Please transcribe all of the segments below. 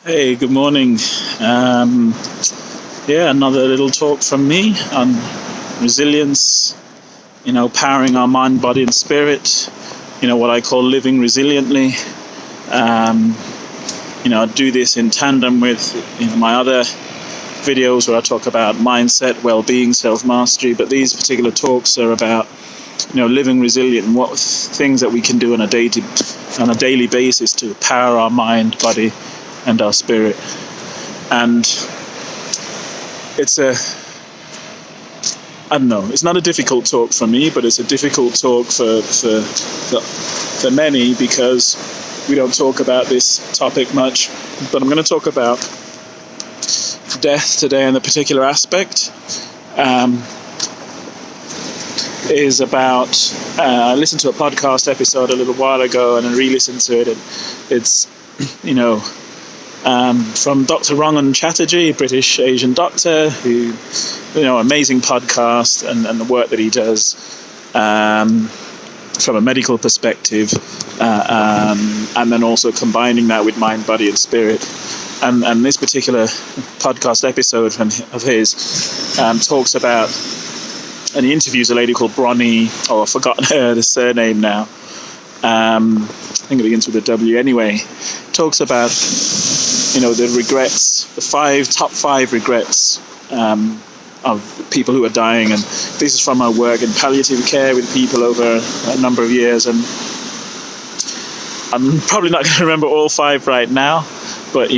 Hey, good morning. Um, Another little talk from me on resilience, powering our mind, body, and spirit, what I call living resiliently. Um, I do this in tandem with my other videos where I talk about mindset, well-being, self-mastery, but these particular talks are about, living resilient and what things that we can do on a daily basis to power our mind, body, and our spirit. And it's it's not a difficult talk for me, but it's a difficult talk for many because we don't talk about this topic much. But I'm going to talk about death today, and the particular aspect is about, I listened to a podcast episode a little while ago and I re-listened to it, and it's, from Dr. Chatterjee, a British Asian doctor who, amazing podcast and the work that he does from a medical perspective, and then also combining that with mind, body, and spirit. And this particular podcast episode of his talks about, and he interviews a lady called Bronnie, I've forgotten the surname now. I think it begins with a W anyway. Talks about, the regrets, the top five regrets of people who are dying. And this is from my work in palliative care with people over a number of years. And I'm probably not going to remember all five right now, but,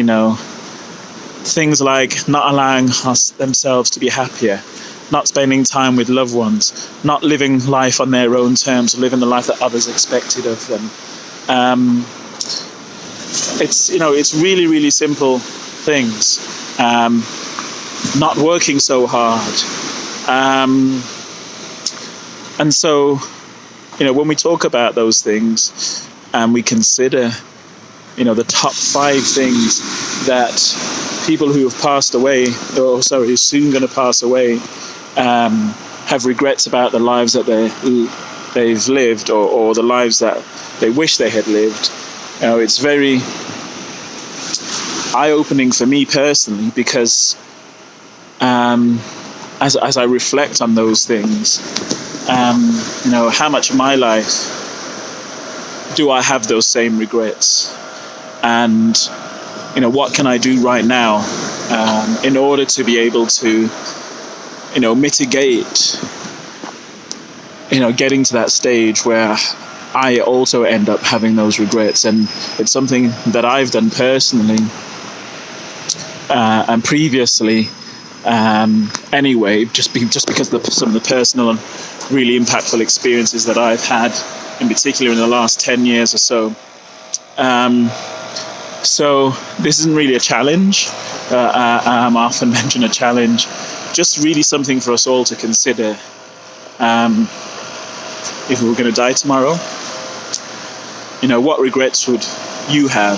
things like not allowing themselves to be happier, not spending time with loved ones, not living life on their own terms, living the life that others expected of them. It's really, really simple things. Not working so hard. And so, when we talk about those things and we consider, the top five things that people who have passed away, who's soon going to pass away, have regrets about the lives that they've lived, or the lives that they wish they had lived. It's very eye-opening for me personally, because as I reflect on those things, how much of my life do I have those same regrets? And what can I do right now in order to be able to mitigate getting to that stage where I also end up having those regrets. And it's something that I've done personally and previously anyway, just because of some of the personal and really impactful experiences that I've had, in particular in the last 10 years or so. So this isn't really a challenge. I often mention a challenge, just really something for us all to consider. If we were going to die tomorrow, what regrets would you have?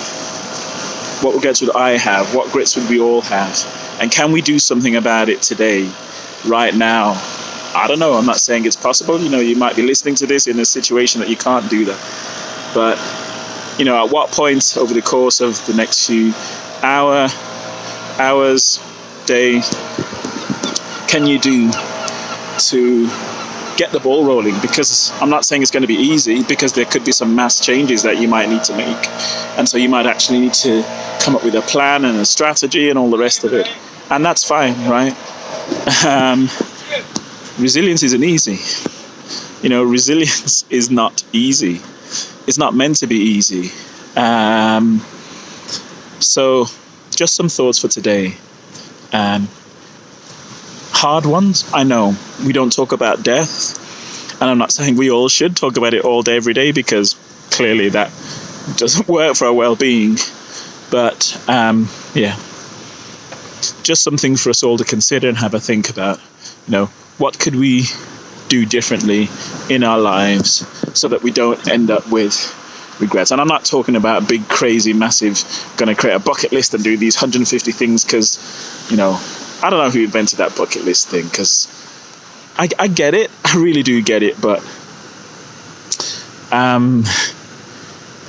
What regrets would I have? What regrets would we all have? And can we do something about it today, right now? I don't know. I'm not saying it's possible. You might be listening to this in a situation that you can't do that. But, at what point over the course of the next few hours, day, can you do to get the ball rolling? Because I'm not saying it's going to be easy, because there could be some mass changes that you might need to make. And so you might actually need to come up with a plan and a strategy and all the rest of it. And that's fine, right? Resilience isn't easy. Resilience is not easy. It's not meant to be easy. So just some thoughts for today. Hard ones, I know. We don't talk about death, and I'm not saying we all should talk about it all day, every day, because clearly that doesn't work for our well-being. But just something for us all to consider and have a think about. What could we do differently in our lives so that we don't end up with regrets? And I'm not talking about big, crazy, massive, going to create a bucket list and do these 150 things, because, I don't know who invented that bucket list thing, because I get it. I really do get it. But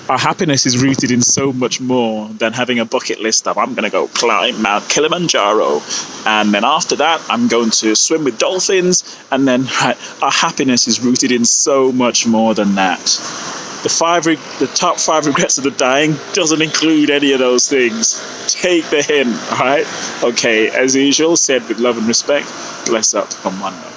our happiness is rooted in so much more than having a bucket list of, I'm going to go climb Mount Kilimanjaro, and then after that I'm going to swim with dolphins, and then our happiness is rooted in so much more than that. The top 5 regrets of the dying doesn't include any of those things. Take the hint, all right? Okay, as usual, said with love and respect, bless up on one note.